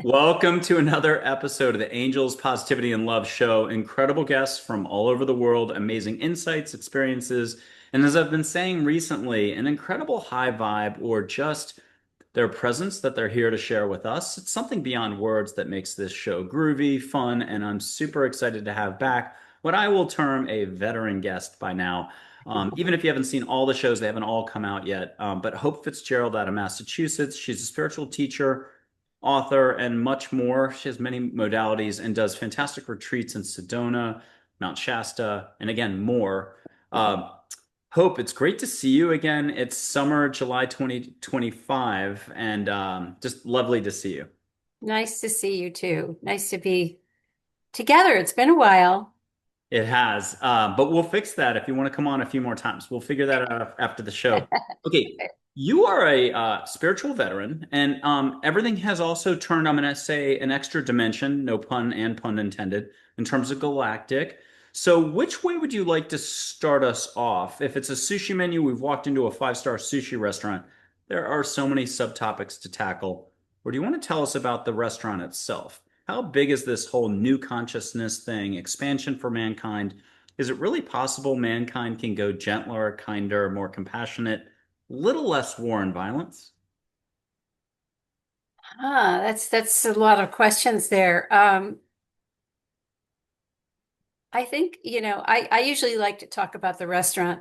Welcome to another episode of the Angels Positivity and Love Show. Incredible guests from all over the world, amazing insights, experiences, and as I've been saying recently, an incredible high vibe or just their presence that they're here to share with us. It's something beyond words that makes this show groovy, fun, and I'm super excited to have back what I will term a veteran guest by now. Even if you haven't seen all the shows, they haven't all come out yet. But Hope Fitzgerald out of Massachusetts, she's a spiritual teacher, author, and much more. She has many modalities and does fantastic retreats in Sedona, Mount Shasta, and again, more. Uh, Hope, it's great to see you again. It's summer, July 2025, and just lovely to see you. Nice to see you too. Nice to be together. It's been a while. It has, but we'll fix that if you want to come on a few more times. We'll figure that out after the show. Okay, you are a spiritual veteran, and everything has also turned, I'm going to say, an extra dimension, no pun and pun intended, in terms of galactic. So, which way would you like to start us off? If it's a sushi menu, we've walked into a five-star sushi restaurant. There are so many subtopics to tackle. Or do you want to tell us about the restaurant itself? How big is this whole new consciousness thing, expansion for mankind? Is it really possible mankind can go gentler, kinder, more compassionate, little less war and violence? That's a lot of questions there. I think, I usually like to talk about the restaurant.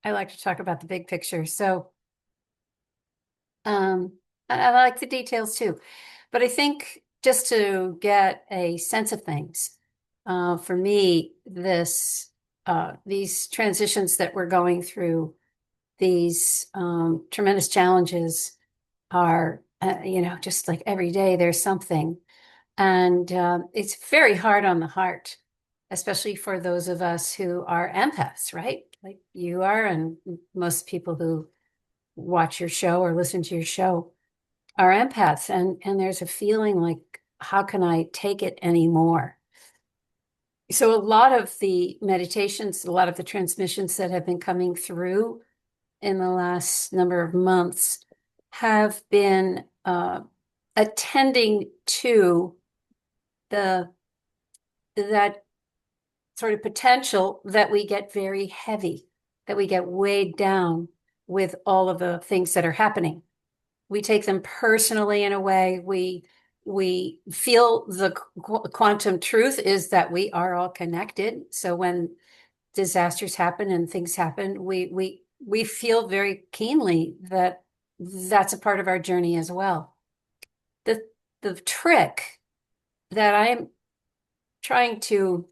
I like to talk about the big picture. So, um, I like the details too. But I think just to get a sense of things, for me, these transitions that we're going through, these tremendous challenges are, just like every day there's something. And it's very hard on the heart, especially for those of us who are empaths, right? Like you are, and most people who watch your show or listen to your show are empaths. And there's a feeling like, how can I take it anymore? So a lot of the meditations, a lot of the transmissions that have been coming through in the last number of months have been attending to the that sort of potential that we get very heavy, that we get weighed down with all of the things that are happening. We take them personally in a way. We feel the quantum truth is that we are all connected. So when disasters happen and things happen, we feel very keenly that that's a part of our journey as well. The the trick that I'm trying to,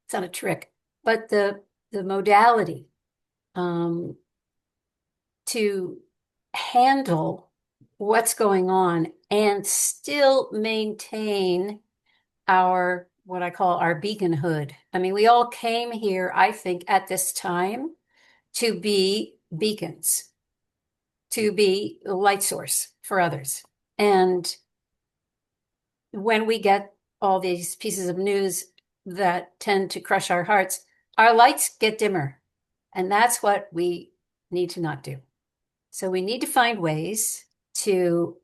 it's not a trick, but the modality um, to handle what's going on and still maintain our, what I call our beaconhood. I mean, we all came here, I think, at this time to be beacons, to be a light source for others. And when we get all these pieces of news that tend to crush our hearts, our lights get dimmer. And that's what we need to not do. So we need to find ways to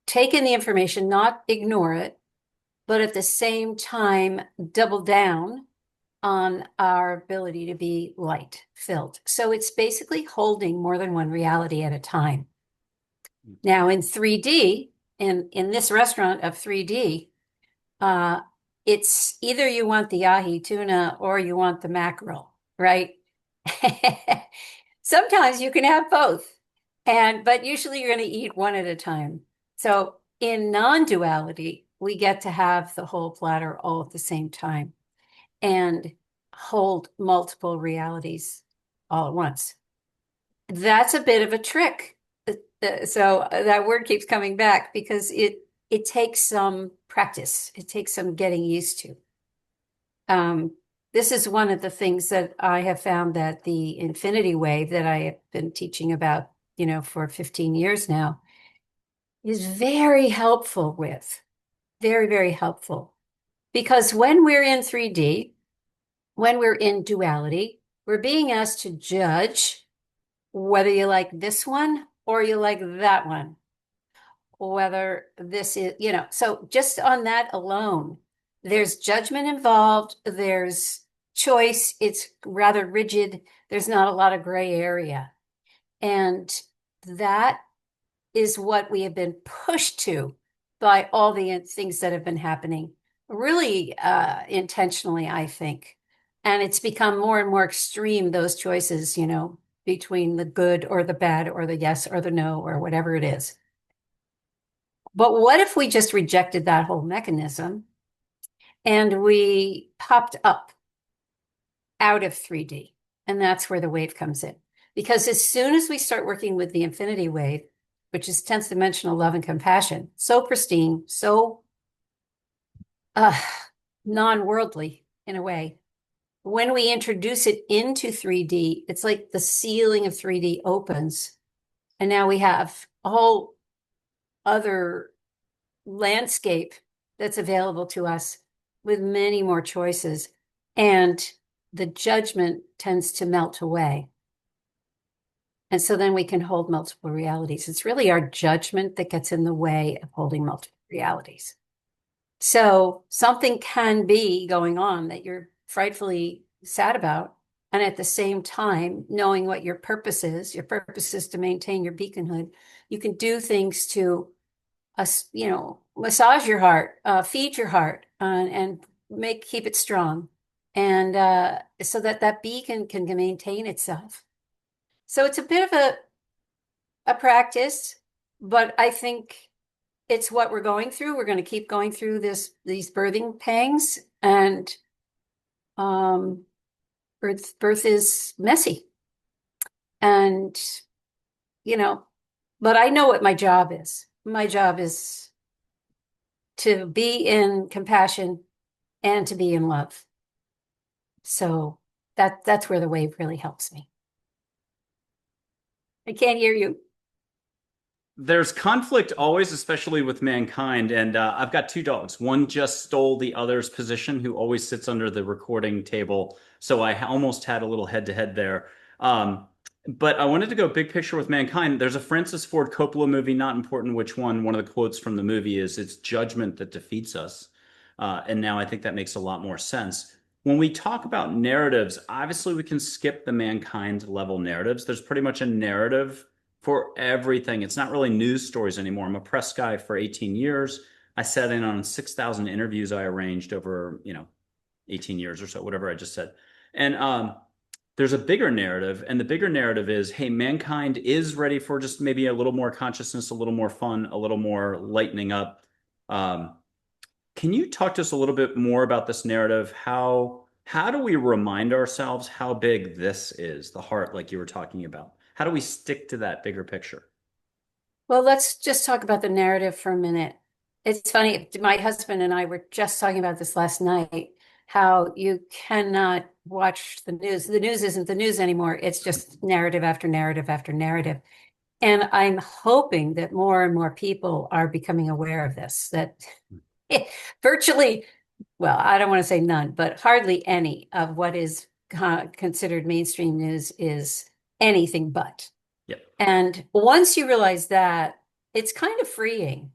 take in the information, not ignore it, but at the same time, double down on our ability to be light filled. So it's basically holding more than one reality at a time. Now in 3D, in this restaurant of 3D, it's either you want the ahi tuna or you want the mackerel, right? Sometimes you can have both. But usually you're going to eat one at a time. So in non-duality, we get to have the whole platter all at the same time and hold multiple realities all at once. That's a bit of a trick. So that word keeps coming back because it takes some practice. It takes some getting used to. This is one of the things that I have found that the infinity wave that I have been teaching about, for 15 years now is very helpful with. Very, very helpful. Because when we're in 3D, when we're in duality, we're being asked to judge whether you like this one or you like that one. whether this is, so just on that alone, there's judgment involved, there's choice, it's rather rigid, there's not a lot of gray area. And that is what we have been pushed to by all the things that have been happening, really intentionally, I think. And it's become more and more extreme, those choices, between the good or the bad or the yes or the no or whatever it is. But what if we just rejected that whole mechanism and we popped up out of 3D? And that's where the wave comes in. Because as soon as we start working with the infinity wave, which is 10th dimensional love and compassion, so pristine, so non-worldly in a way, when we introduce it into 3D, it's like the ceiling of 3D opens. And now we have a whole other landscape that's available to us with many more choices. And the judgment tends to melt away. And so then we can hold multiple realities. It's really our judgment that gets in the way of holding multiple realities. So something can be going on that you're frightfully sad about. And at the same time, knowing what your purpose is to maintain your beaconhood, you can do things to, massage your heart, feed your heart, and keep it strong. And so that beacon can maintain itself. So it's a bit of a practice, but I think it's what we're going through. We're going to keep going through these birthing pangs, and birth is messy. And, but I know what my job is. My job is to be in compassion and to be in love. So that's where the wave really helps me. I can't hear you. There's conflict always, especially with mankind. And I've got two dogs. One just stole the other's position, who always sits under the recording table. So I almost had a little head to head there. But I wanted to go big picture with mankind. There's a Francis Ford Coppola movie, not important which one. One of the quotes from the movie is, "It's judgment that defeats us." And now I think that makes a lot more sense. When we talk about narratives, obviously we can skip the mankind level narratives. There's pretty much a narrative for everything. It's not really news stories anymore. I'm a press guy for 18 years. I sat in on 6,000 interviews I arranged over, 18 years or so, whatever I just said. And there's a bigger narrative, and the bigger narrative is, hey, mankind is ready for just maybe a little more consciousness, a little more fun, a little more lightening up. Can you talk to us a little bit more about this narrative? How do we remind ourselves how big this is, the heart, like you were talking about? How do we stick to that bigger picture? Well, let's just talk about the narrative for a minute. It's funny, my husband and I were just talking about this last night, how you cannot watch the news. The news isn't the news anymore. It's just narrative after narrative after narrative. And I'm hoping that more and more people are becoming aware of this, that virtually, well, I don't want to say none, but hardly any of what is considered mainstream news is anything but. Yep. And once you realize that, it's kind of freeing,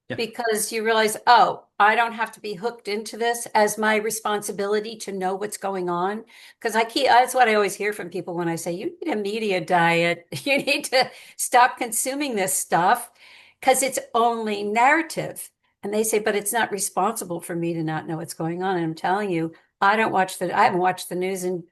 Yeah. because you realize, oh, I don't have to be hooked into this as my responsibility to know what's going on. Because that's what I always hear from people when I say, you need a media diet. You need to stop consuming this stuff because it's only narrative. And they say, but it's not responsible for me to not know what's going on. And I'm telling you, I haven't watched the news, and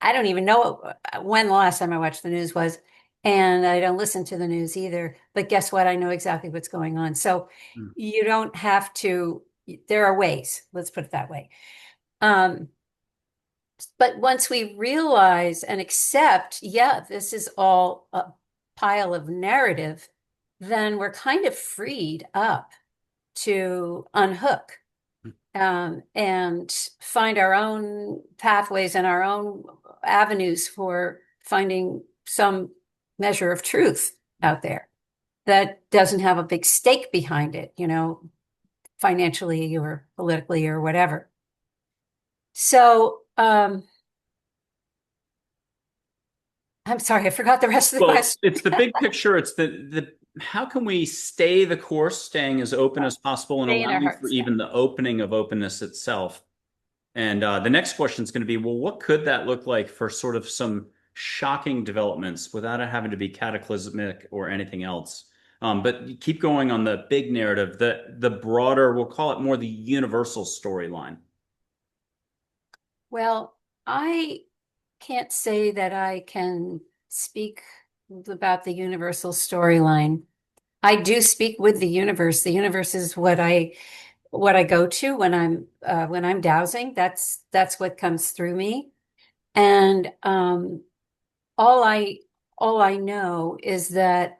I don't even know when the last time I watched the news was. And I don't listen to the news either. But guess what? I know exactly what's going on. So you don't have to, there are ways, let's put it that way. But once we realize and accept, yeah, this is all a pile of narrative, then we're kind of freed up to unhook and find our own pathways and our own avenues for finding some measure of truth out there that doesn't have a big stake behind it, financially or politically or whatever. So I'm sorry, I forgot the rest of the question. It's the big picture. It's the how can we stay the course, staying as open as possible and Stay in our allowing for hearts. Yeah. even the opening of openness itself? And the next question is going to be, well, what could that look like for sort of some shocking developments without it having to be cataclysmic or anything else? But keep going on the big narrative, the broader, we'll call it more the universal storyline. Well, I can't say that I can speak about the universal storyline. I do speak with the universe. The universe is what I go to when I'm dowsing. That's what comes through me. And all I all I know is that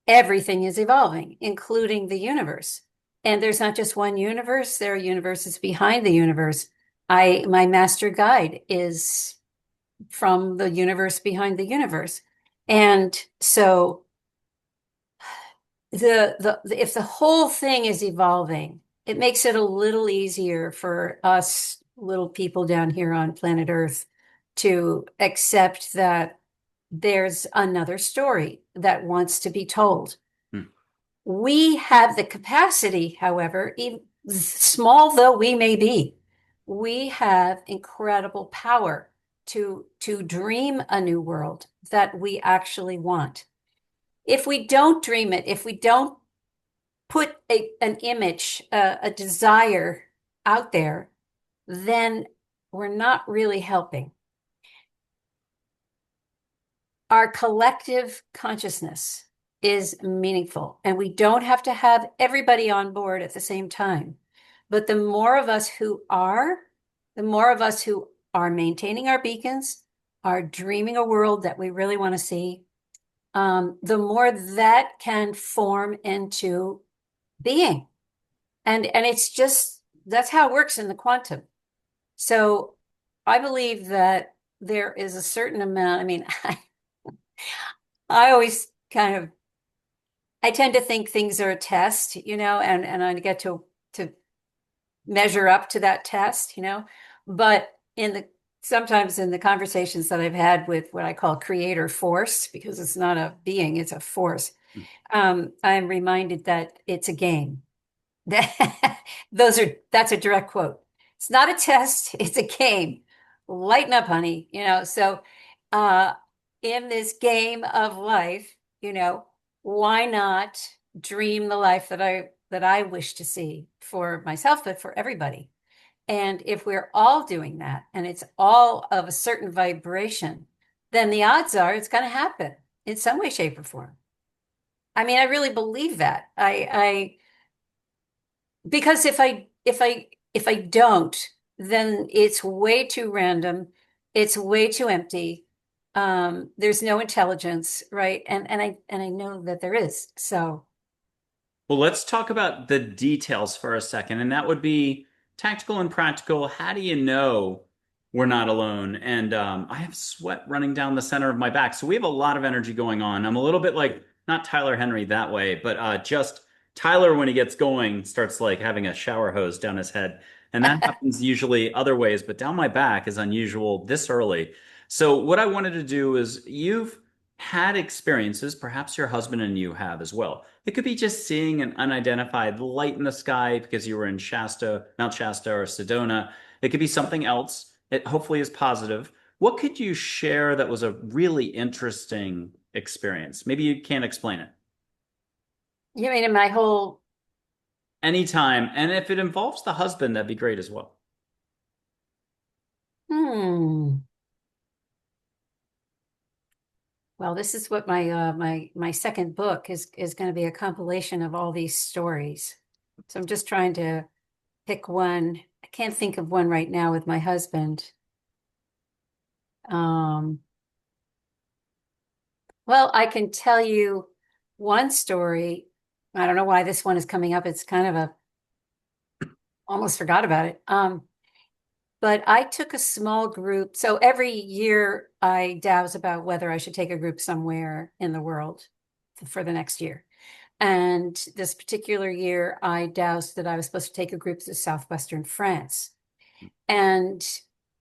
everything is evolving, including the universe. And there's not just one universe, there are universes behind the universe. My master guide is from the universe behind the universe. And so if the whole thing is evolving, it makes it a little easier for us little people down here on planet Earth to accept that there's another story that wants to be told. Hmm. We have the capacity, however, even small though we may be, we have incredible power to dream a new world that we actually want. If we don't dream it, if we don't put an image, a desire out there, then we're not really helping. Our collective consciousness is meaningful, and we don't have to have everybody on board at the same time. But the more of us who are, the more of us who are maintaining our beacons, are dreaming a world that we really want to see, the more that can form into being. And it's just, that's how it works in the quantum. So I believe that there is a certain amount, I mean, I always kind of, I tend to think things are a test, and I get to measure up to that test, but sometimes in the conversations that I've had with what I call creator force, because it's not a being, it's a force, I'm reminded that it's a game. That's a direct quote. It's not a test, it's a game. Lighten up, honey. So uh in this game of life, why not dream the life that I wish to see for myself, but for everybody? And if we're all doing that and it's all of a certain vibration, then the odds are it's going to happen in some way, shape, or form. I mean, I really believe that. I because if I don't, then it's way too random, it's way too empty. There's no intelligence, right? And I know that there is. So Well, let's talk about the details for a second, and that would be tactical and practical. How do you know we're not alone? And I have sweat running down the center of my back, so we have a lot of energy going on. I'm a little bit like not Tyler Henry that way, but just Tyler when he gets going starts like having a shower hose down his head, and that happens usually other ways, but down my back is unusual this early. So what I wanted to do is you've had experiences, perhaps your husband and you have as well. It could be just seeing an unidentified light in the sky because you were in Shasta, Mount Shasta, or Sedona. It could be something else. It hopefully is positive. What could you share that was a really interesting experience? Maybe you can't explain it. you mean in my whole Anytime. And if it involves the husband, that'd be great as well. hmm. Well, this is what my second book is going to be, a compilation of all these stories. So I'm just trying to pick one. I can't think of one right now with my husband. Um, well, I can tell you one story. I don't know why this one is coming up. It's kind of almost forgot about it. But I took a small group. So every year I douse about whether I should take a group somewhere in the world for the next year. And this particular year, I dowsed that I was supposed to take a group to southwestern France. And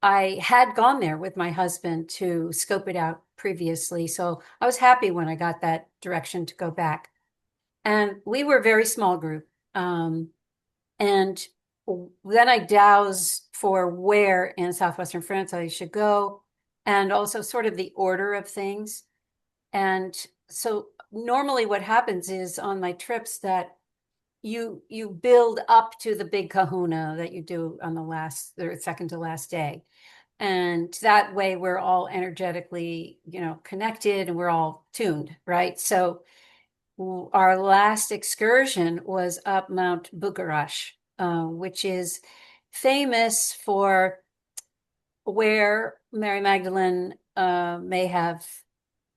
I had gone there with my husband to scope it out previously. So I was happy when I got that direction to go back. And we were a very small group. And then I dowse for where in southwestern France I should go, and also sort of the order of things. And so normally what happens is on my trips that you build up to the big kahuna that you do on the last or second to last day. And that way we're all energetically, connected and we're all tuned, right? So our last excursion was up Mount Bugarash, which is famous for where Mary Magdalene may have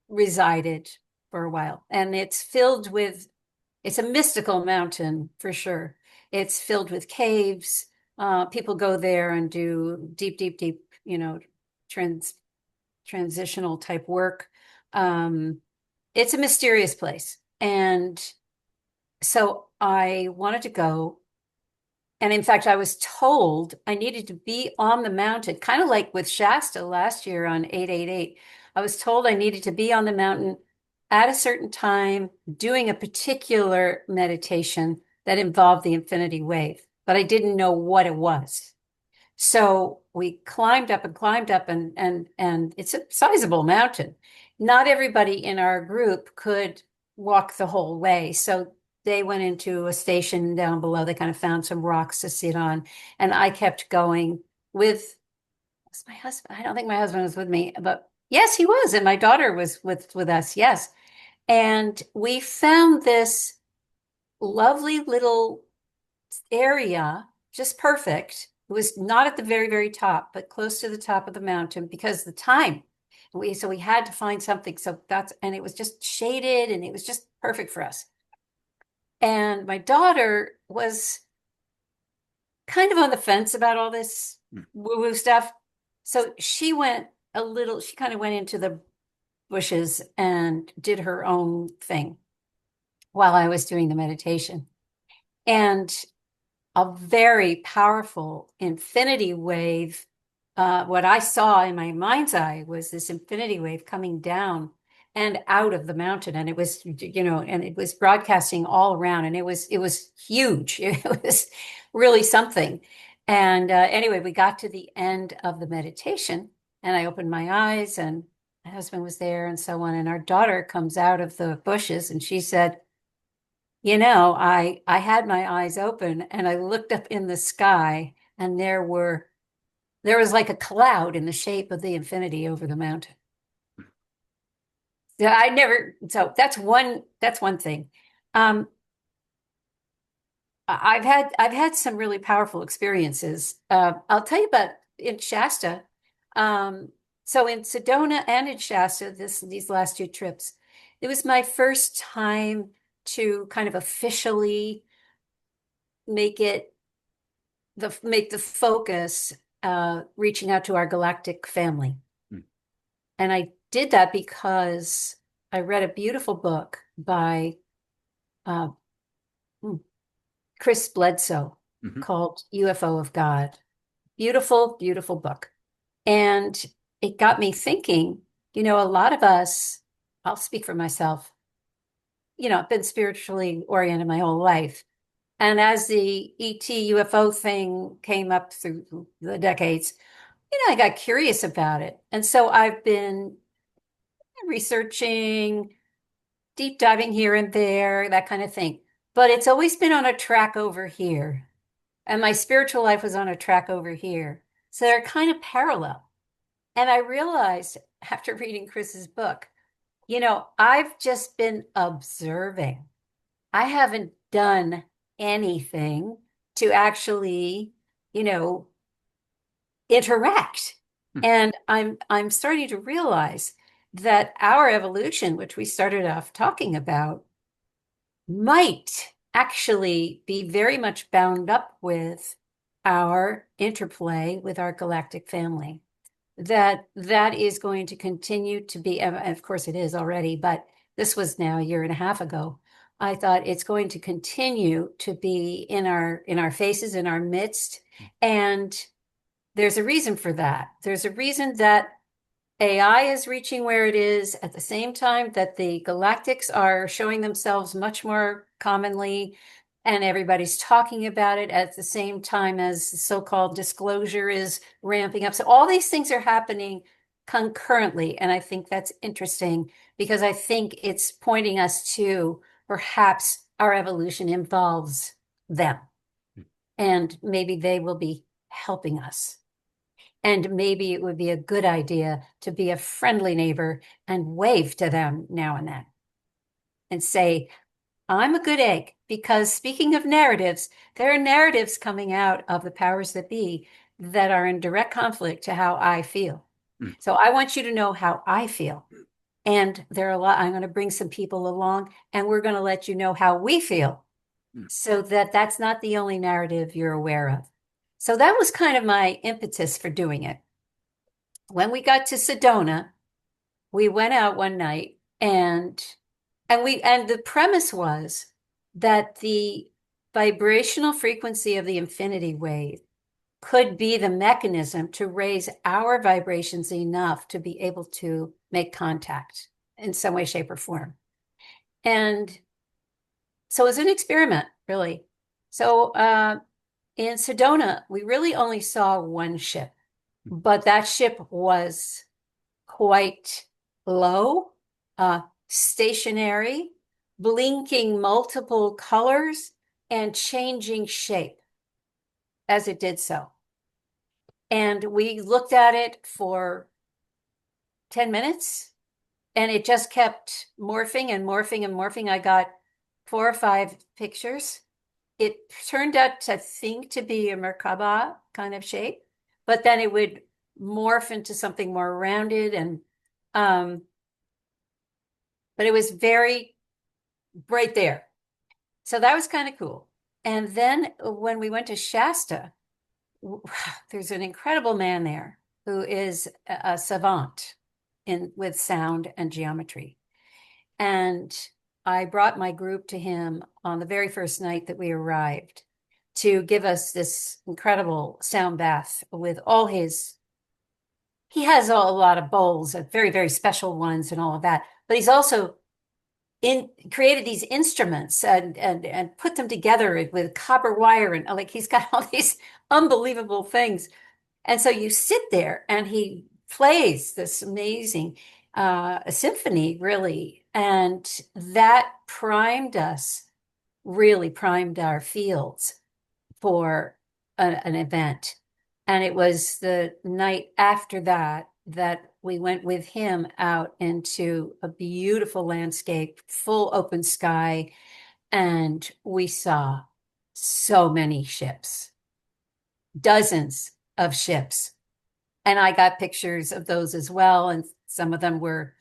resided for a while. And it's a mystical mountain for sure. It's filled with caves. People go there and do deep, deep, deep, trans transitional type work. It's a mysterious place. And so I wanted to go. And in fact, I was told I needed to be on the mountain, kind of like with Shasta last year on 888. I was told I needed to be on the mountain at a certain time doing a particular meditation that involved the infinity wave, but I didn't know what it was. So we climbed up and climbed up and it's a sizable mountain. Not everybody in our group could walk the whole way. So they went into a station down below. They kind of found some rocks to sit on. And I kept going with was my husband. I don't think my husband was with me, but yes, he was. And my daughter was with us. Yes. And we found this lovely little area, just perfect. It was not at the very, very top, but close to the top of the mountain because the time. So we had to find something. And it was just shaded and it was just perfect for us. And my daughter was kind of on the fence about all this woo-woo stuff. So she kind of went into the bushes and did her own thing while I was doing the meditation. And a very powerful infinity wave. What I saw in my mind's eye was this infinity wave coming down and out of the mountain, and it was, and it was broadcasting all around, and it was huge. It was really something. And anyway, we got to the end of the meditation, and I opened my eyes, and my husband was there, and so on. And our daughter comes out of the bushes, and she said, I had my eyes open and I looked up in the sky and there was like a cloud in the shape of the infinity over the mountain. So that's one thing. Um, I've had some really powerful experiences. I'll tell you about in Shasta. Um, so in Sedona and in Shasta, these last two trips, it was my first time to kind of officially make the focus reaching out to our galactic family. Mm. And I did that because I read a beautiful book by uh, Chris Bledsoe called UFO of God. Beautiful, beautiful book. And it got me thinking, a lot of us, I'll speak for myself, I've been spiritually oriented my whole life. And as the ET UFO thing came up through the decades, I got curious about it. And so I've been researching, deep diving here and there, that kind of thing. But it's always been on a track over here. And my spiritual life was on a track over here. So they're kind of parallel. And I realized after reading Chris's book, I've just been observing. I haven't done anything to actually, interact. And I'm starting to realize that our evolution, which we started off talking about, might actually be very much bound up with our interplay with our galactic family. That is going to continue to be, and of course it is already, but this was now a year and a half ago. I thought it's going to continue to be in our faces, in our midst. And there's a reason for that. There's a reason that AI is reaching where it is at the same time that the galactics are showing themselves much more commonly, and everybody's talking about it at the same time as so-called disclosure is ramping up. So all these things are happening concurrently, and I think that's interesting because I think it's pointing us to perhaps our evolution involves them, and maybe they will be helping us. And maybe it would be a good idea to be a friendly neighbor and wave to them now and then and say, I'm a good egg. Because speaking of narratives, there are narratives coming out of the powers that be that are in direct conflict to how I feel. Mm, So I want you to know how I feel. And there are a lot, I'm going to bring some people along and we're going to let you know how we feel mm, so that that's not the only narrative you're aware of. So that was kind of my impetus for doing it. When we got to Sedona, we went out one night and the premise was that the vibrational frequency of the infinity wave could be the mechanism to raise our vibrations enough to be able to make contact in some way, shape, or form. And so it was an experiment, really. So in Sedona, we really only saw one ship, but that ship was quite low, stationary, blinking multiple colors, and changing shape as it did so. And we looked at it for 10 minutes and it just kept morphing and morphing and morphing. I got 4 or 5 pictures. It turned out to think to be a Merkaba kind of shape, but then it would morph into something more rounded and but it was very right there. So that was kind of cool. And then when we went to Shasta, there's an incredible man there who is a savant in with sound and geometry. And I brought my group to him on the very first night that we arrived to give us this incredible sound bath with all his he has a lot of bowls, very, very special ones and all of that. But he's also created these instruments and put them together with copper wire and like he's got all these unbelievable things. And so you sit there and he plays this amazing symphony, really. And that primed us, really primed our fields for an event. And it was the night after that that we went with him out into a beautiful landscape, full open sky, and we saw so many ships, dozens of ships. And I got pictures of those as well. And some of them were,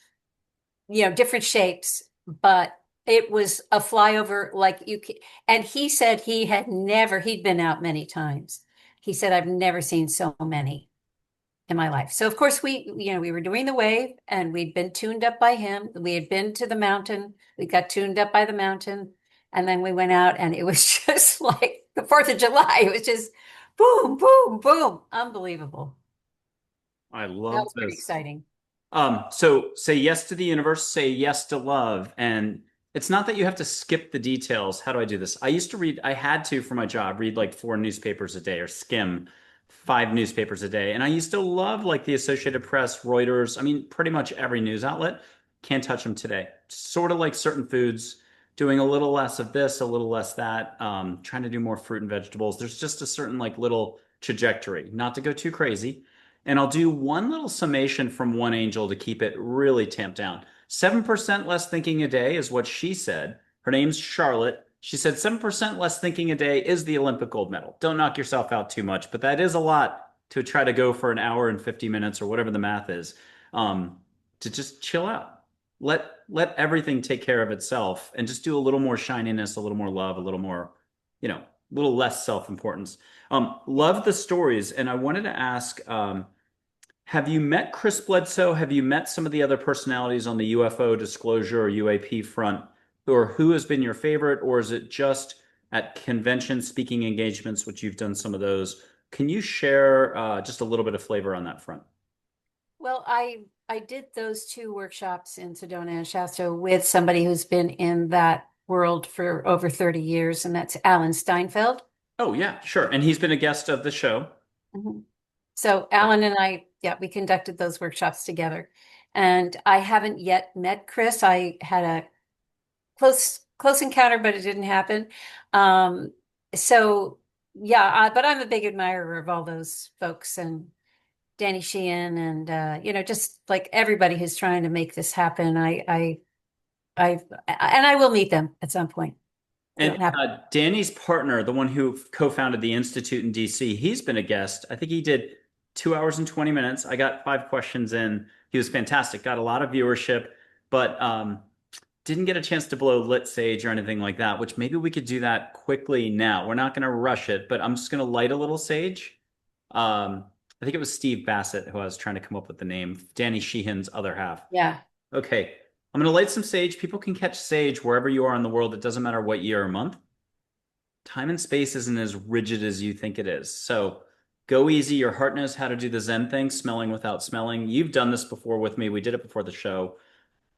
different shapes, but it was a flyover like you can. And he said he'd been out many times. He said, I've never seen so many in my life. So of course we were doing the wave and we'd been tuned up by him. We had been to the mountain. We got tuned up by the mountain. And then we went out and it was just like the 4th of July. It was just boom, boom, boom. Unbelievable. I That love was pretty this. exciting. So say yes to the universe, say yes to love. And it's not that you have to skip the details. How do I do this? I had to for my job, read like 4 newspapers a day or skim 5 newspapers a day. And I used to love like the Associated Press, Reuters. I mean, pretty much every news outlet. Can't touch them today. Sort of like certain foods, doing a little less of this, a little less that, trying to do more fruit and vegetables. There's just a certain like little trajectory, not to go too crazy. And I'll do one little summation from one angel to keep it really tamped down. 7% less thinking a day is what she said. Her name's Charlotte. She said 7% less thinking a day is the Olympic gold medal. Don't knock yourself out too much, but that is a lot to try to go for an hour and 50 minutes or whatever the math is, to just chill out. Let everything take care of itself and just do a little more shininess, a little more love, a little more, a little less self-importance. Love the stories, and I wanted to ask, have you met Chris Bledsoe? Have you met some of the other personalities on the UFO disclosure or UAP front? Or who has been your favorite? Or is it just at convention speaking engagements, which you've done some of those? Can you share just a little bit of flavor on that front? Well, I I did those two workshops in Sedona and Shasta with somebody who's been in that world for over 30 years, and that's Alan Steinfeld. Oh, yeah, sure. And he's been a guest of the show. Mhm. So Alan and I, yeah, we conducted those workshops together. And I haven't yet met Chris. I had a close encounter, but it didn't happen. Um, so yeah, but I'm a big admirer of all those folks and Danny Sheehan and just like everybody who's trying to make this happen. And I will meet them at some point. They don't And happen. Danny's partner, the one who co-founded the Institute in DC, he's been a guest. I think he did 2 hours and 20 minutes. I got 5 questions in. He was fantastic, got a lot of viewership, but didn't get a chance to blow lit sage or anything like that, which maybe we could do that quickly now. We're not going to rush it, but I'm just going to light a little sage. I think it was Steve Bassett who I was trying to come up with the name, Danny Sheehan's other half. Yeah. Okay. I'm going to light some sage. People can catch sage wherever you are in the world. It doesn't matter what year or month. Time and space isn't as rigid as you think it is. So go easy. Your heart knows how to do the Zen thing, smelling without smelling. You've done this before with me. We did it before the show.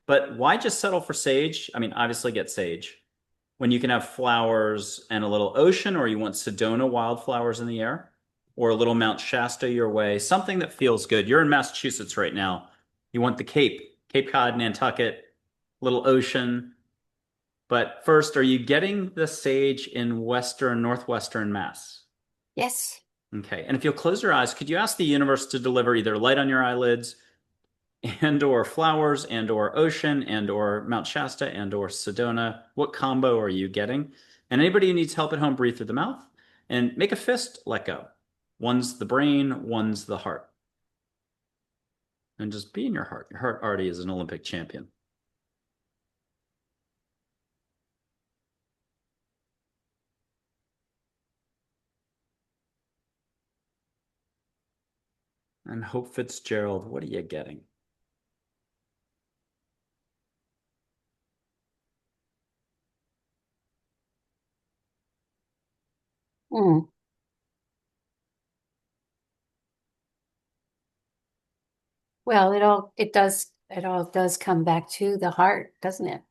But why just settle for sage? I mean, obviously get sage when you can have flowers and a little ocean, or you want Sedona wildflowers in the air, or a little Mount Shasta your way, something that feels good. You're in Massachusetts right now. You want the Cape Cod, Nantucket, little ocean. But first, are you getting the sage in Western, Northwestern Mass? Yes. Okay. And if you'll close your eyes, could you ask the universe to deliver either light on your eyelids and or flowers and or ocean and or Mount Shasta and or Sedona? What combo are you getting? And anybody who needs help at home, breathe through the mouth and make a fist, let go. One's the brain, one's the heart. And just be in your heart. Your heart already is an Olympic champion. And Hope Fitzgerald, what are you getting? Mm. Well, it all does come back to the heart, doesn't it?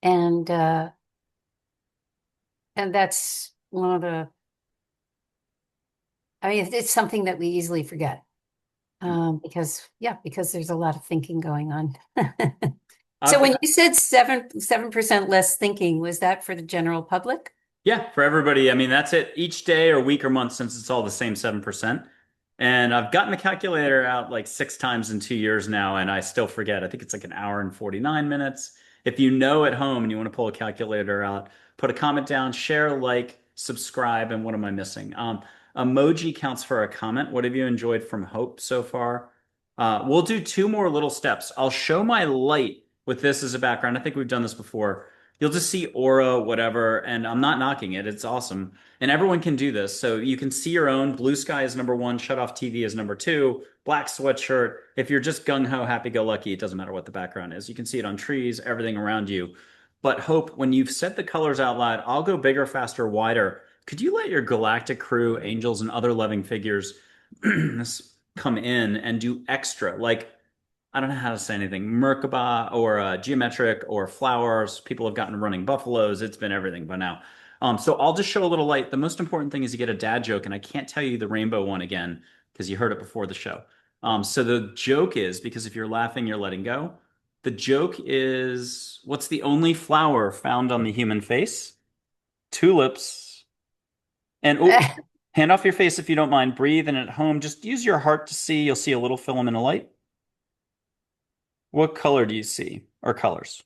And and that's one of the, I mean, it's something that we easily forget. Because there's a lot of thinking going on. So I've when got you said 7% less thinking, was that for the general public? Yeah, for everybody. I mean, that's it each day or week or month since it's all the same 7%. And I've gotten the calculator out like 6 times in 2 years now, and I still forget. I think it's like an hour and 49 minutes. If you know at home and you want to pull a calculator out, put a comment down, share, like, subscribe, and what am I missing? Emoji counts for a comment. What have you enjoyed from Hope so far? We'll do 2 more little steps. I'll show my light with this as a background. I think we've done this before. You'll just see aura, whatever, and I'm not knocking it. It's awesome. And everyone can do this. So you can see your own. Blue sky is number one, shut off TV is number two, black sweatshirt. If you're just gung ho, happy go lucky, it doesn't matter what the background is. You can see it on trees, everything around you. But Hope, when you've said the colors out loud, I'll go bigger, faster, wider. Could you let your galactic crew, angels, and other loving figures come in and do extra? Like, I don't know how to say anything. Merkaba or geometric or flowers. People have gotten running buffaloes. It's been everything by now. So I'll just show a little light. The most important thing is you get a dad joke, and I can't tell you the rainbow one again because you heard it before the show. So the joke is, because if you're laughing, you're letting go. The joke is, what's the only flower found on the human face? Tulips. And oh, hand off your face if you don't mind. Breathe, and at home, just use your heart to see. You'll see a little filament of light. What color do you see, or colors?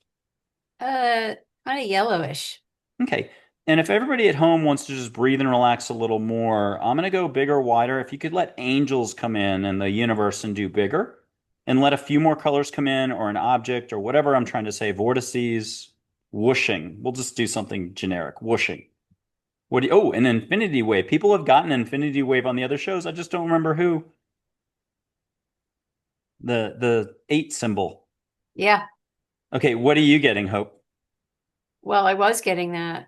Uh, Kind of yellowish. Okay. And if everybody at home wants to just breathe and relax a little more, I'm going to go bigger, wider. If you could let angels come in and the universe and do bigger, and let a few more colors come in, or an object, or whatever I'm trying to say, vortices, whooshing. We'll just do something generic, whooshing. Oh, an infinity wave. People have gotten infinity wave on the other shows. I just don't remember who. The eight symbol. Yeah. Okay, what are you getting, Hope? Well, I was getting that.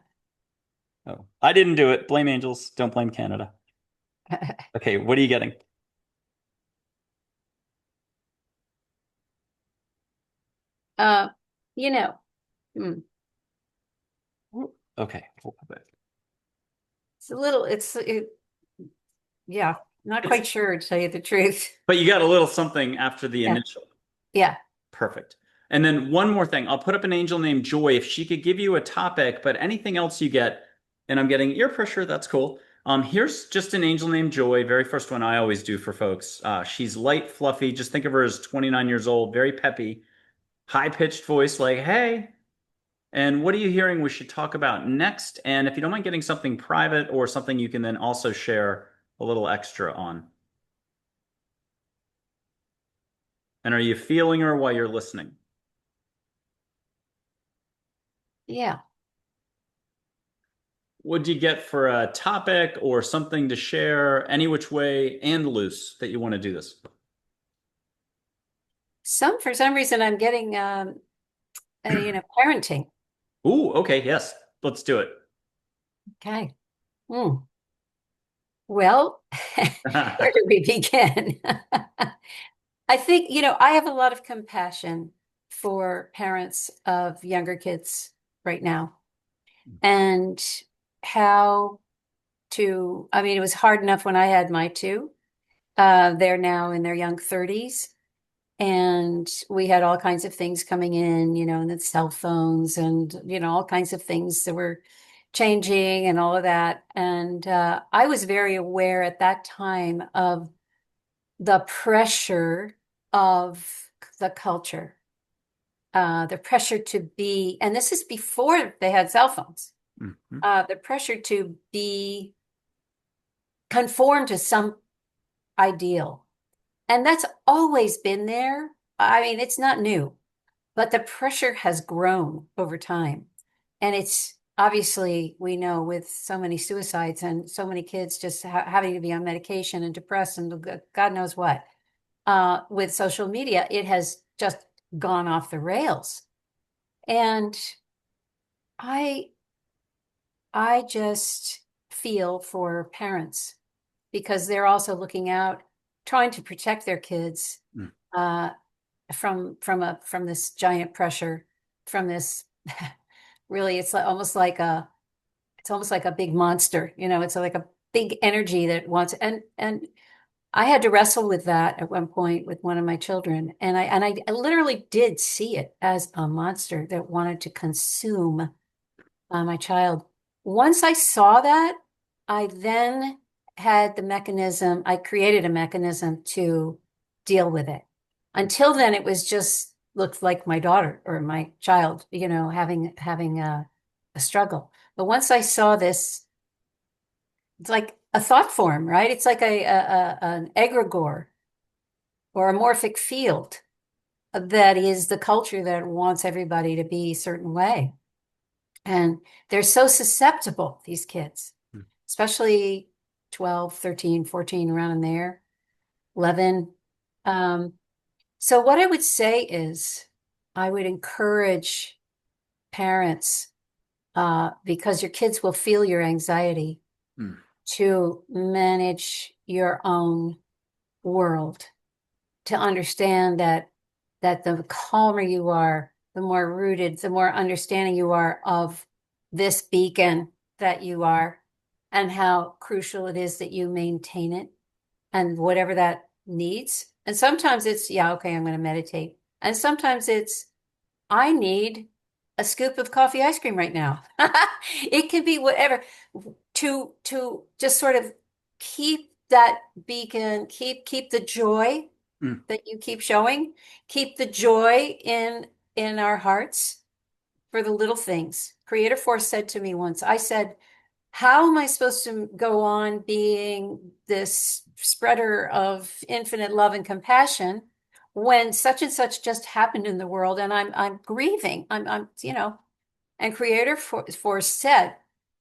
Oh, I didn't do it. Blame angels. Don't blame Canada. Okay, what are you getting? Uh, you know, hmm, Okay. it's a little, yeah, not It's, quite sure to tell you the truth. but you got a little something after the Yeah, initial. yeah. Perfect. And then one more thing. I'll put up an angel named Joy. If she could give you a topic, but anything else you get, and I'm getting ear pressure, that's cool. Here's just an angel named Joy. Very first one I always do for folks. She's light, fluffy. Just think of her as 29 years old, very peppy, high-pitched voice, like, hey. And what are you hearing we should talk about next? And if you don't mind getting something private or something you can then also share a little extra on. And are you feeling her while you're listening? Yeah. What'd you get for a topic or something to share, any which way and loose that you want to do this? For some reason, I'm getting, parenting. Ooh, okay, yes, let's do it. Okay. Hmm. Well, where do we begin? I think, I have a lot of compassion for parents of younger kids right now and how I mean, it was hard enough when I had my two. They're now in their young 30s. And we had all kinds of things coming in, and the cell phones and, all kinds of things that were changing and all of that. And I was very aware at that time of the pressure of the culture, the pressure to be, and this is before they had cell phones, Mhm. the pressure to be conform to some ideal. And that's always been there. I mean, it's not new, but the pressure has grown over time. And it's obviously, we know with so many suicides and so many kids just having to be on medication and depressed and God knows what, with social media, it has just gone off the rails. And I, I just feel for parents because they're also looking out, trying to protect their kids Mm. uh, from this giant pressure, from this really, it's almost like a big monster. It's like a big energy that wants, and I had to wrestle with that at one point with one of my children, and I literally did see it as a monster that wanted to consume my child. Once I saw that, I then I created a mechanism to deal with it. Until then, it was just looked like my daughter or my child, having a struggle. But once I saw this, it's like a thought form, right? It's like an egregore or a morphic field that is the culture that wants everybody to be a certain way. And they're so susceptible, these kids, Mm. especially 12, 13, 14, around in there, 11. Um, so what I would say is I would encourage parents, because your kids will feel your anxiety, Mm. to manage your own world, to understand that the calmer you are, the more rooted, the more understanding you are of this beacon that you are, and how crucial it is that you maintain it and whatever that needs. And sometimes it's, yeah, okay, I'm going to meditate. And sometimes it's, I need a scoop of coffee ice cream right now. It can be whatever to just sort of keep that beacon, keep the joy Mm. that you keep showing, keep the joy in our hearts for the little things. Creator Force said to me once, I said, how am I supposed to go on being this spreader of infinite love and compassion when such and such just happened in the world and I'm grieving. And Creator Force said,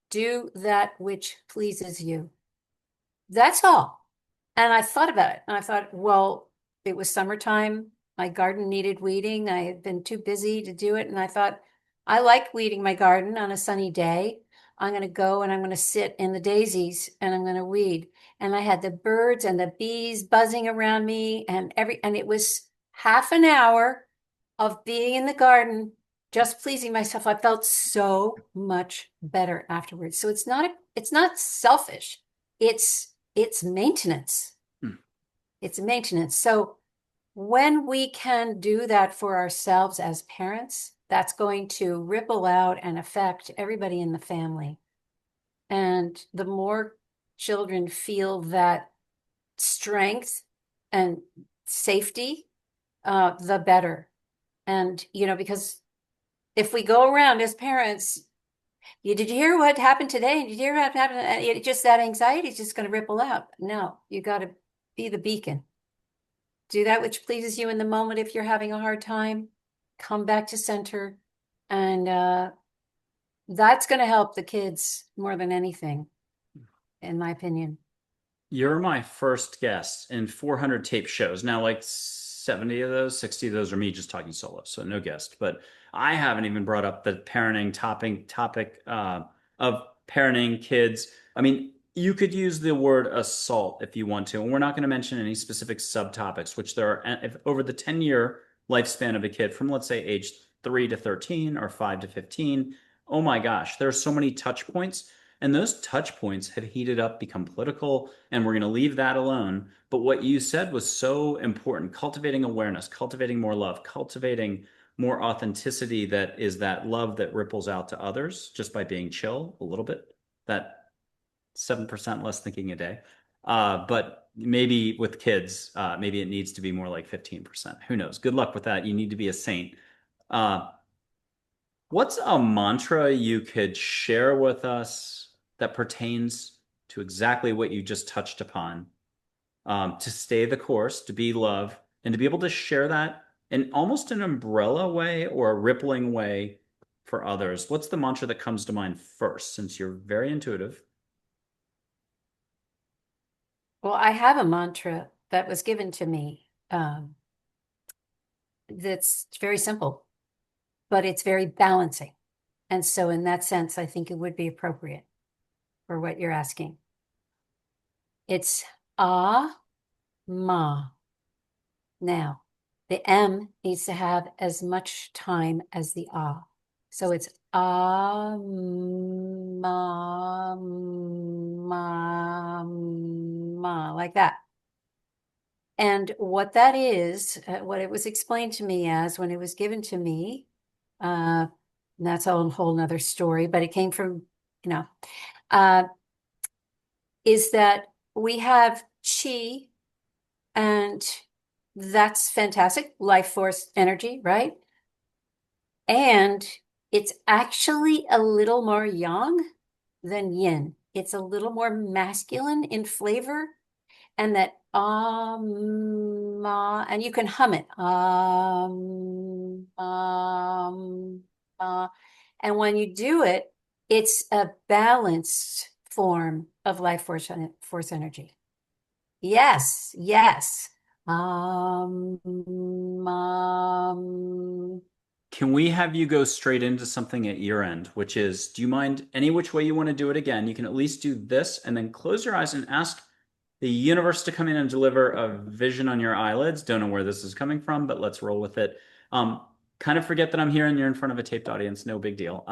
do that which pleases you. That's all. And I thought about it and I thought, well, it was summertime. My garden needed weeding. I had been too busy to do it. And I thought, I like weeding my garden on a sunny day. I'm going to go and I'm going to sit in the daisies and I'm going to weed. And I had the birds and the bees buzzing around me and it was half an hour of being in the garden, just pleasing myself. I felt so much better afterwards. So it's not selfish. It's maintenance. Hmm. It's maintenance. So when we can do that for ourselves as parents, that's going to ripple out and affect everybody in the family. And the more children feel that strength and safety, the better. And, because if we go around as parents, did you hear what happened today? Did you hear what happened? And just that anxiety is just going to ripple out. No, you got to be the beacon. Do that which pleases you in the moment. If you're having a hard time, come back to center. And that's going to help the kids more than anything, in my opinion. You're my first guest in 400 tape shows. Now, like 70 of those, 60 of those are me just talking solo, so no guest. But I haven't even brought up the parenting topic of parenting kids. I mean, you could use the word assault if you want to, and we're not going to mention any specific subtopics, which there are if, over the 10-year lifespan of a kid from, let's say, age 3 to 13 or 5 to 15. Oh my gosh, there are so many touch points. And those touch points have heated up, become political, and we're going to leave that alone. But what you said was so important, cultivating awareness, cultivating more love, cultivating more authenticity, that is that love that ripples out to others just by being chill a little bit, that 7% less thinking a day. But maybe with kids, maybe it needs to be more like 15%. Who knows? Good luck with that. You need to be a saint. What's a mantra you could share with us that pertains to exactly what you just touched upon? To stay the course, to be love, and to be able to share that in almost an umbrella way or a rippling way for others. What's the mantra that comes to mind first, since you're very intuitive? Well, I have a mantra that was given to me, that's very simple, but it's very balancing. And so, in that sense, I think it would be appropriate for what you're asking. It's ah, ma. Now, the M needs to have as much time as the ah. So it's ah, ma, ma, like that. And what that is, what it was explained to me as when it was given to me, and that's a whole nother story, but it came from, uh, is that we have chi, and that's fantastic, life force energy, right? And it's actually a little more yang than yin. It's a little more masculine in flavor, and that and you can hum it. And when you do it, it's a balanced form of life force energy. Yes, yes. Can we have you go straight into something at your end, which is, do you mind any which way you want to do it again? You can at least do this and then close your eyes and ask the universe to come in and deliver a vision on your eyelids. Don't know where this is coming from, but let's roll with it. Um, Kind of forget that I'm here and you're in front of a taped audience. No big deal.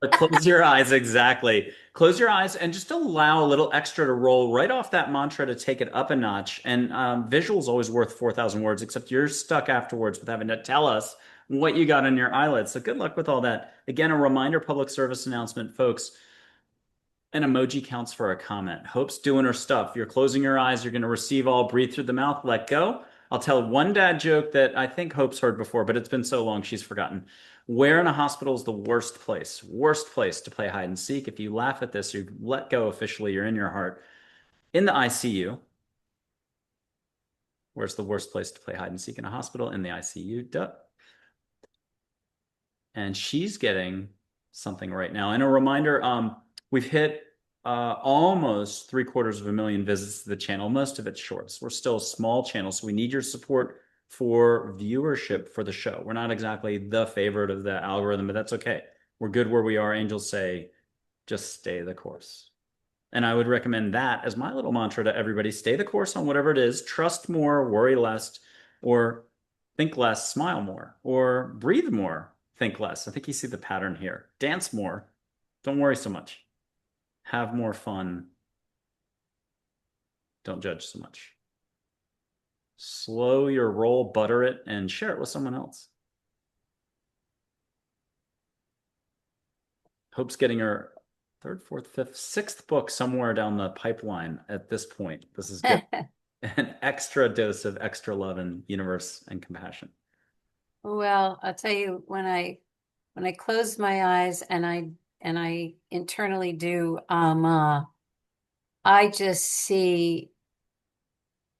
But close your eyes, exactly. Close your eyes and just allow a little extra to roll right off that mantra to take it up a notch. And visual's always worth 4,000 words, except you're stuck afterwards with having to tell us what you got on your eyelids. So good luck with all that. Again, a reminder, public service announcement, folks. An emoji counts for a comment. Hope's doing her stuff. You're closing your eyes. You're going to receive all. Breathe through the mouth. Let go. I'll tell one dad joke that I think Hope's heard before, but it's been so long she's forgotten. Where in a hospital is the worst place? Worst place to play hide and seek. If you laugh at this, you let go officially. You're in your heart. In the ICU. Where's the worst place to play hide and seek in a hospital? In the ICU. Duh. And she's getting something right now. And a reminder, we've hit almost 750,000 visits to the channel. Most of it's shorts. We're still a small channel, so we need your support for viewership for the show. We're not exactly the favorite of the algorithm, but that's okay. We're good where we are. Angels say, just stay the course. And I would recommend that as my little mantra to everybody. Stay the course on whatever it is. Trust more, worry less, or think less, smile more, or breathe more, think less. I think you see the pattern here. Dance more, don't worry so much. Have more fun, don't judge so much. Slow your roll, butter it, and share it with someone else. Hope's getting her third, fourth, fifth, sixth book somewhere down the pipeline at this point. This is good. An extra dose of extra love and universe and compassion. Well, I'll tell you, when I close my eyes and I internally do I just see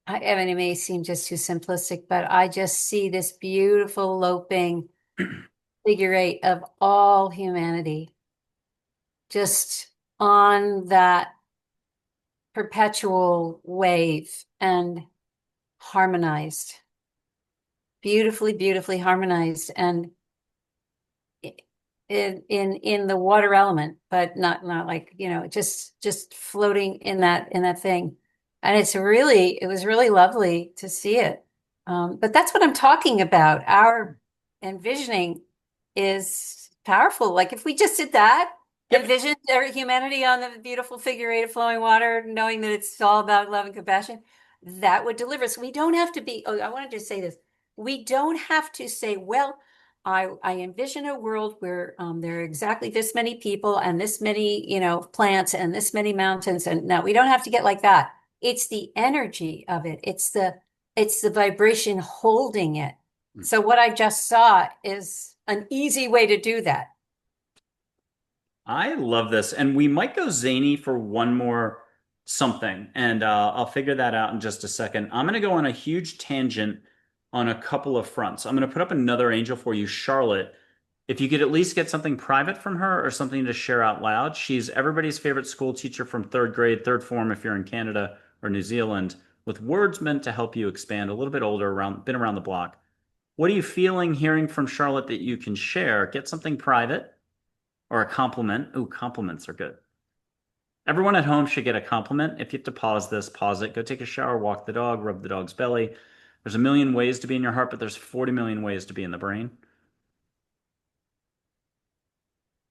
I mean, it may seem just too simplistic, but I just see this beautiful loping figure eight of all humanity just on that perpetual wave and harmonized, beautifully, beautifully harmonized. And in the water element, but not like, just floating in that thing. And it was really lovely to see it. But that's what I'm talking about. Our envisioning is powerful. Like if we just did that, Yep. envisioned our humanity on the beautiful figure eight of flowing water, knowing that it's all about love and compassion, that would deliver us. We don't have to be, oh, I wanted to say this. We don't have to say, well, I envision a world where there are exactly this many people and this many, plants and this many mountains. And no, we don't have to get like that. It's the energy of it. It's the vibration holding it. So what I just saw is an easy way to do that. I love this. And we might go zany for one more something. And I'll figure that out in just a second. I'm going to go on a huge tangent on a couple of fronts. I'm going to put up another angel for you, Charlotte. If you could at least get something private from her or something to share out loud. She's everybody's favorite school teacher from third grade, third form if you're in Canada or New Zealand, with words meant to help you expand, a little bit older, been around the block. What are you feeling, hearing from Charlotte that you can share? Get something private or a compliment. Ooh, compliments are good. Everyone at home should get a compliment. If you have to pause this, pause it. Go take a shower, walk the dog, rub the dog's belly. There's a million ways to be in your heart, but there's 40 million ways to be in the brain.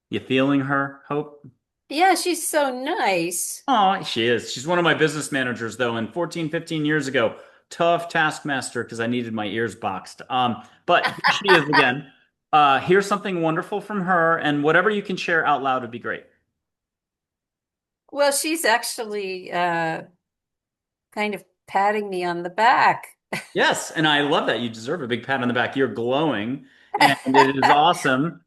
You feeling her, Hope? Yeah, she's so nice. Oh, she is. She's one of my business managers, though, and 14, 15 years ago, tough taskmaster because I needed my ears boxed. But here she is again. Here's something wonderful from her, and whatever you can share out loud would be great. Well, she's actually kind of patting me on the back. Yes, and I love that. You deserve a big pat on the back. You're glowing, and it is awesome.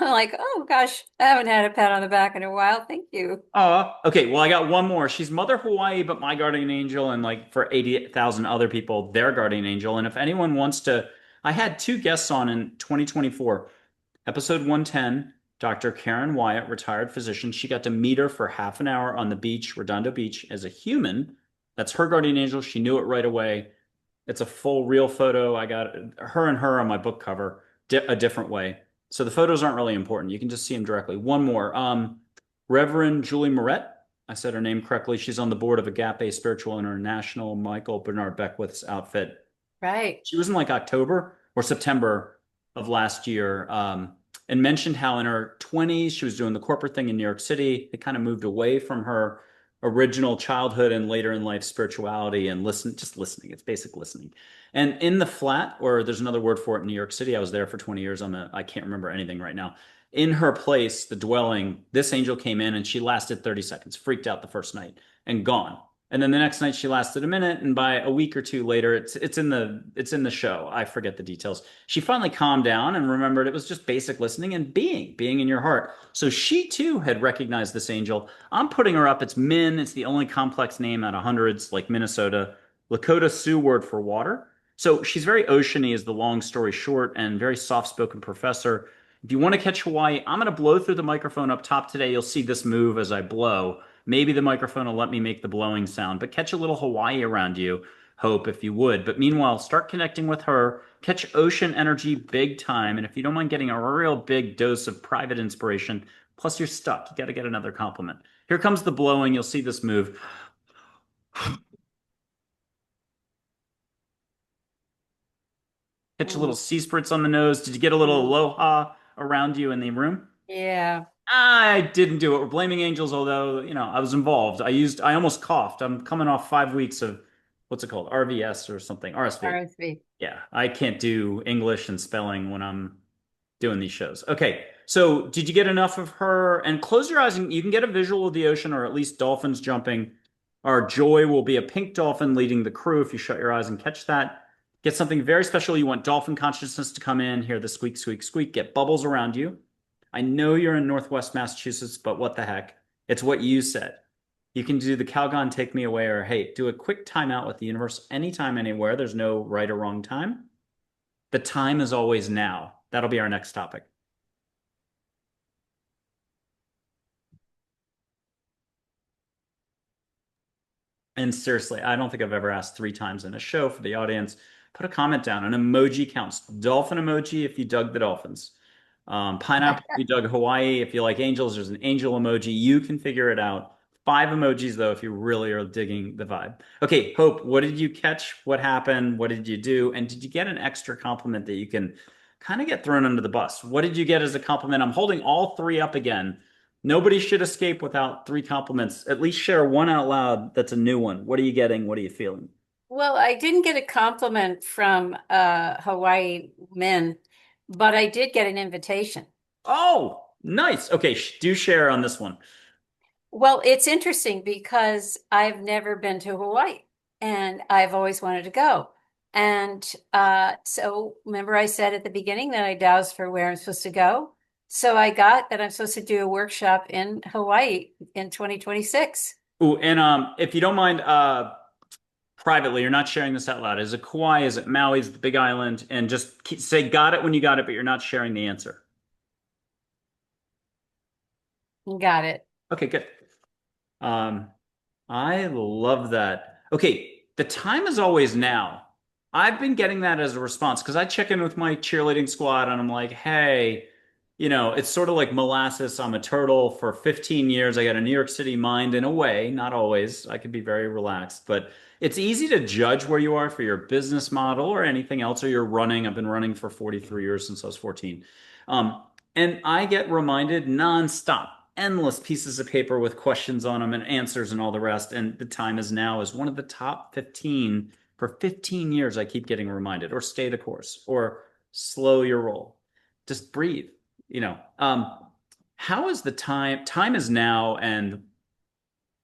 I'm like, oh gosh, I haven't had a pat on the back in a while. Thank you. Okay. Well, I got one more. She's Mother Hawaii, but my guardian angel, and like for 80,000 other people, their guardian angel. And if anyone wants to, I had two guests on in 2024. Episode 110, Dr. Karen Wyatt, retired physician. She got to meet her for half an hour on the beach, Redondo Beach, as a human. That's her guardian angel. She knew it right away. It's a full real photo. I got her and her on my book cover, a different way. So the photos aren't really important. You can just see them directly. One more. Reverend Julie Moret. I said her name correctly. She's on the board of Agape Spiritual International, Michael Bernard Beckwith's outfit. Right. She was in like October or September of last year, and mentioned how in her 20s she was doing the corporate thing in New York City. It kind of moved away from her original childhood and later in life spirituality and just listening. It's basic listening. And in the flat, or there's another word for it in New York City, I was there for 20 years. I can't remember anything right now. In her place, the dwelling, this angel came in and she lasted 30 seconds, freaked out the first night and gone. And then the next night she lasted a minute, and by a week or two later, it's in the show. I forget the details. She finally calmed down and remembered it was just basic listening and being in your heart. So she too had recognized this angel. I'm putting her up. It's Min. It's the only complex name out of hundreds, like Minnesota. Lakota Sioux word for water. So she's very oceany, is the long story short, and very soft-spoken professor. If you want to catch Hawaii, I'm going to blow through the microphone up top today. You'll see this move as I blow. Maybe the microphone will let me make the blowing sound, but catch a little Hawaii around you, Hope, if you would. But meanwhile, start connecting with her, catch ocean energy big time. And if you don't mind getting a real big dose of private inspiration, plus you're stuck, you got to get another compliment. Here comes the blowing. You'll see this move. Catch a little sea spritz on the nose. Did you get a little Mm. aloha around you in the room? Yeah, I didn't do it. We're blaming angels, although, I was involved. I almost coughed. I'm coming off 5 weeks of what's it called? RVS or something, RSV. RSV. Yeah, I can't do English and spelling when I'm doing these shows. Okay, so did you get enough of her? And close your eyes and you can get a visual of the ocean or at least dolphins jumping. Our joy will be a pink dolphin leading the crew if you shut your eyes and catch that. Get something very special. You want dolphin consciousness to come in, hear the squeak, squeak, squeak, get bubbles around you. I know you're in Northwest Massachusetts, but what the heck? It's what you said. You can do the Calgon take me away, or hey, do a quick timeout with the universe anytime, anywhere. There's no right or wrong time. The time is always now. That'll be our next topic. And seriously, I don't think I've ever asked 3 times in a show for the audience. Put a comment down. An emoji counts. Dolphin emoji if you dug the dolphins. Pineapple if you dug Hawaii. If you like angels, there's an angel emoji. You can figure it out. 5 emojis though, if you really are digging the vibe. Okay, Hope, what did you catch? What happened? What did you do? And did you get an extra compliment that you can kind of get thrown under the bus? What did you get as a compliment? I'm holding all 3 up again. Nobody should escape without 3 compliments. At least share one out loud that's a new one. What are you getting? What are you feeling? Well, I didn't get a compliment from Hawaii men, but I did get an invitation. Oh, nice. Okay, do share on this one. Well, it's interesting because I've never been to Hawaii and I've always wanted to go. And so remember I said at the beginning that I dowsed for where I'm supposed to go. So I got that I'm supposed to do a workshop in Hawaii in 2026. Ooh, and if you don't mind, privately, you're not sharing this out loud. Is it Kauai? Is it Maui? Is it the Big Island? And just say got it when you got it, but you're not sharing the answer. Got it. Okay, good. Um, I love that. Okay, the time is always now. I've been getting that as a response because I check in with my cheerleading squad and I'm like, hey, it's sort of like molasses. I'm a turtle for 15 years. I got a New York City mind in a way, not always. I can be very relaxed, but it's easy to judge where you are for your business model or anything else, or you're running. I've been running for 43 years since I was 14. Um, and I get reminded nonstop, endless pieces of paper with questions on them and answers and all the rest. And the time is now is one of the top 15 for 15 years. I keep getting reminded, or stay the course, or slow your roll. Just breathe. How is the time? Time is now, and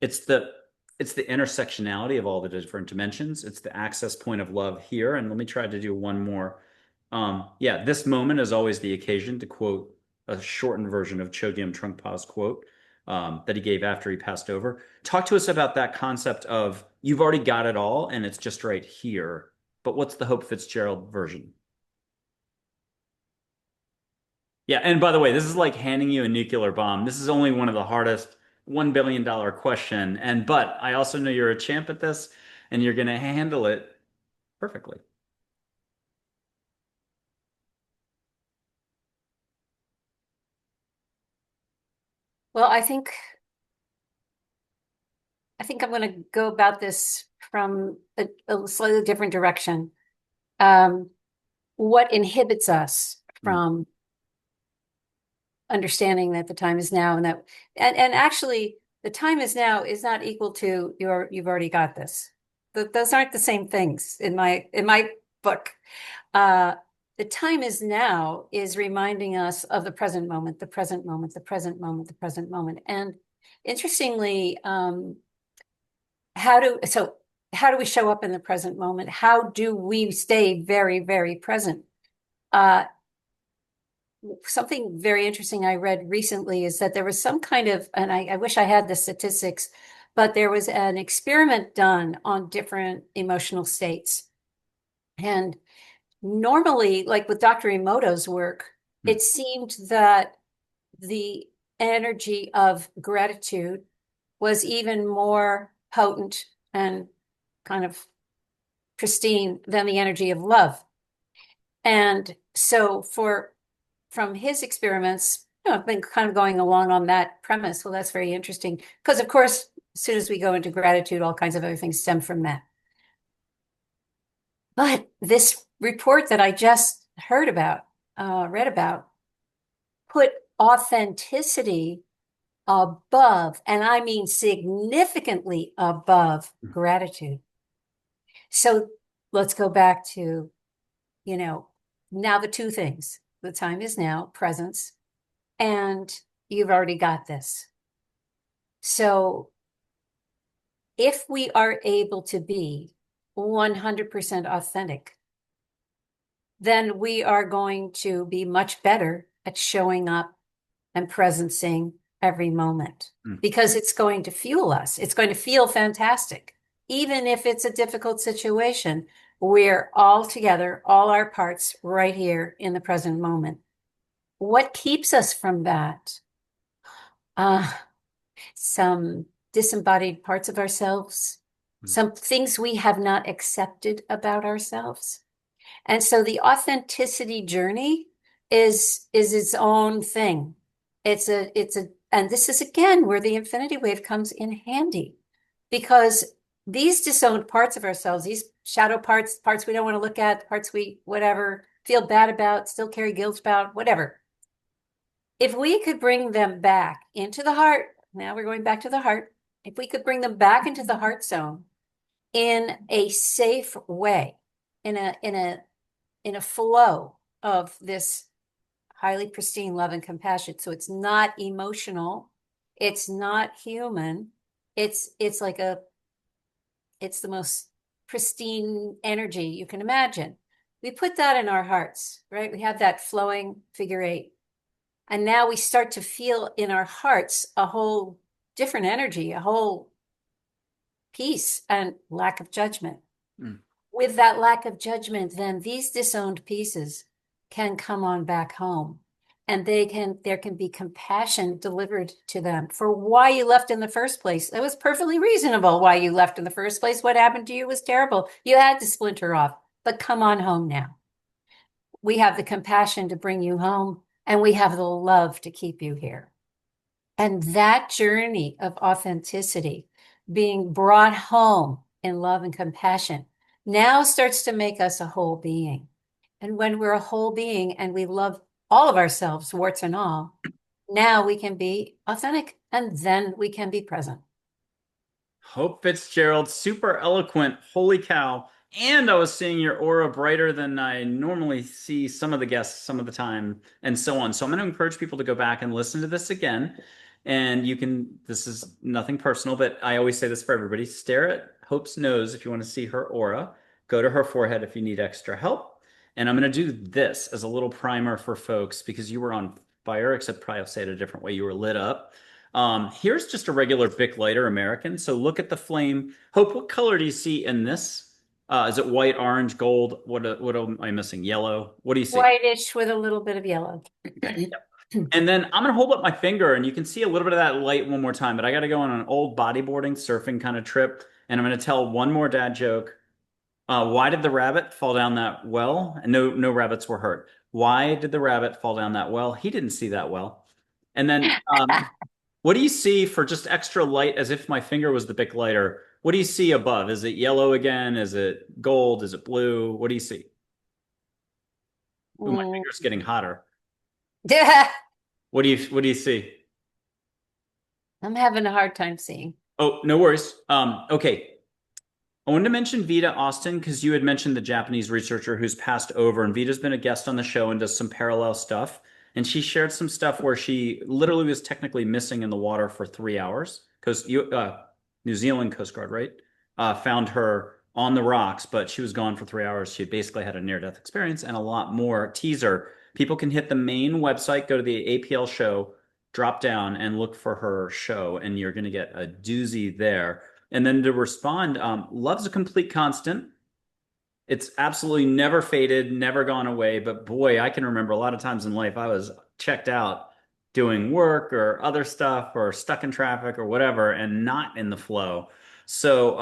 it's the it's the intersectionality of all the different dimensions. It's the access point of love here. And let me try to do one more. Yeah, this moment is always the occasion, to quote a shortened version of Chogyam Trungpa's quote that he gave after he passed over. Talk to us about that concept of you've already got it all and it's just right here. But what's the Hope Fitzgerald version? Yeah, and by the way, this is like handing you a nuclear bomb. This is only one of the hardest $1 billion question. But I also know you're a champ at this and you're going to handle it perfectly. Well, I think I'm going to go about this from a slightly different direction. Um, what inhibits us Mm. from understanding that the time is now and actually the time is now is not equal to you've already got this. Those aren't the same things in my book. Uh, the time is now is reminding us of the present moment, the present moment, the present moment, the present moment. And interestingly, how do we show up in the present moment? How do we stay very, very present? Uh, Something very interesting I read recently is that there was some kind of, and I wish I had the statistics, but there was an experiment done on different emotional states. And normally, like with Dr. Emoto's work, Mm. it seemed that the energy of gratitude was even more potent and kind of pristine than the energy of love. And so from his experiments, I've been kind of going along on that premise. Well, that's very interesting because, of course, as soon as we go into gratitude, all kinds of other things stem from that. But this report that I just read about, put authenticity above, and I mean significantly above gratitude. So let's go back to, you know, now the two things. The time is now, presence, and you've already got this. So if we are able to be 100% authentic, then we are going to be much better at showing up and presencing every moment Mm. because it's going to fuel us. It's going to feel fantastic. Even if it's a difficult situation, we're all together, all our parts right here in the present moment. What keeps us from that? Uh, some disembodied parts of ourselves, Mm. some things we have not accepted about ourselves. And so the authenticity journey is its own thing. And this is again where the infinity wave comes in handy because these disowned parts of ourselves, these shadow parts, parts we don't want to look at, parts we whatever feel bad about, still carry guilt about, whatever. If we could bring them back into the heart, now we're going back to the heart. If we could bring them back into the heart zone in a safe way, in a flow of this highly pristine love and compassion. So it's not emotional, it's not human. It's like it's the most pristine energy you can imagine. We put that in our hearts, right? We have that flowing figure eight. And now we start to feel in our hearts a whole different energy, a whole peace and lack of judgment. Mm. With that lack of judgment, then these disowned pieces can come on back home and there can be compassion delivered to them for why you left in the first place. It was perfectly reasonable why you left in the first place. What happened to you was terrible. You had to splinter off, but come on home now. We have the compassion to bring you home and we have the love to keep you here. And that journey of authenticity being brought home in love and compassion now starts to make us a whole being. And when we're a whole being and we love all of ourselves, warts and all, now we can be authentic and then we can be present. Hope Fitzgerald, super eloquent. Holy cow. And I was seeing your aura brighter than I normally see some of the guests some of the time, and so on. So I'm going to encourage people to go back and listen to this again. And you can, this is nothing personal, but I always say this for everybody, stare at Hope's nose if you want to see her aura. Go to her forehead if you need extra help. And I'm going to do this as a little primer for folks because you were on fire, except probably I'll say it a different way. You were lit up. Here's just a regular Bic lighter American. So look at the flame. Hope, what color do you see in this? Is it white, orange, gold? What am I missing? Yellow? What do you see? Whitish with a little bit of yellow. Okay. Yep. And then I'm gonna hold up my finger and you can see a little bit of that light one more time, but I gotta go on an old bodyboarding surfing kind of trip. And I'm gonna tell one more dad joke. Why did the rabbit fall down that well? And no rabbits were hurt. Why did the rabbit fall down that well? He didn't see that well. And then what do you see for just extra light as if my finger was the Bic lighter? What do you see above? Is it yellow again? Is it gold? Is it blue? What do you see? Ooh, my Mm. finger's getting hotter. What do you see? I'm having a hard time seeing. Oh, no worries. Okay. I wanted to mention Vita Austin because you had mentioned the Japanese researcher who's passed over, and Vita's been a guest on the show and does some parallel stuff. And she shared some stuff where she literally was technically missing in the water for 3 hours because New Zealand Coast Guard, right, found her on the rocks, but she was gone for 3 hours. She basically had a near-death experience and a lot more. Teaser: people can hit the main website, go to the APL show, drop down, and look for her show, and you're going to get a doozy there. And then to respond, love's a complete constant. It's absolutely never faded, never gone away. But boy, I can remember a lot of times in life I was checked out doing work or other stuff or stuck in traffic or whatever and not in the flow. So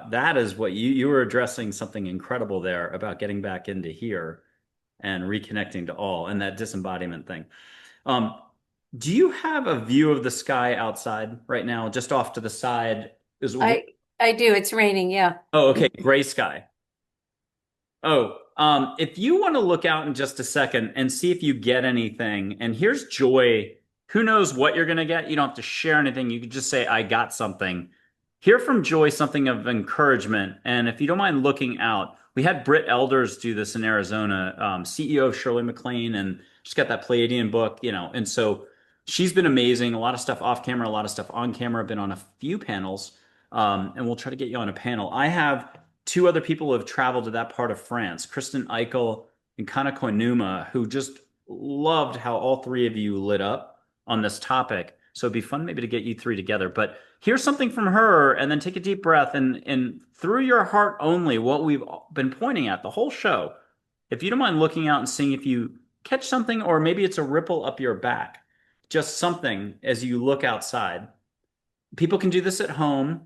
that is what you were addressing something incredible there about getting back into here and reconnecting to all and that disembodiment thing. Um, do you have a view of the sky outside right now, just off to the side? Is I I do. It's raining. Yeah. Oh, okay, gray sky. Oh, If you want to look out in just a second and see if you get anything, and here's joy. Who knows what you're going to get? You don't have to share anything. You can just say, I got something. Hear from Joy something of encouragement. And if you don't mind looking out, we had Britt Elders do this in Arizona, CEO of Shirley MacLaine, and she's got that Pleiadian book, and so she's been amazing. A lot of stuff off camera, a lot of stuff on camera. Been on a few panels, and we'll try to get you on a panel. I have two other people who have traveled to that part of France, Kristen Eichel and Kana Koinuma, who just loved how all three of you lit up on this topic. So it'd be fun maybe to get you three together. But here's something from her, and then take a deep breath and through your heart only, what we've been pointing at the whole show. If you don't mind looking out and seeing if you catch something, or maybe it's a ripple up your back, just something as you look outside. People can do this at home.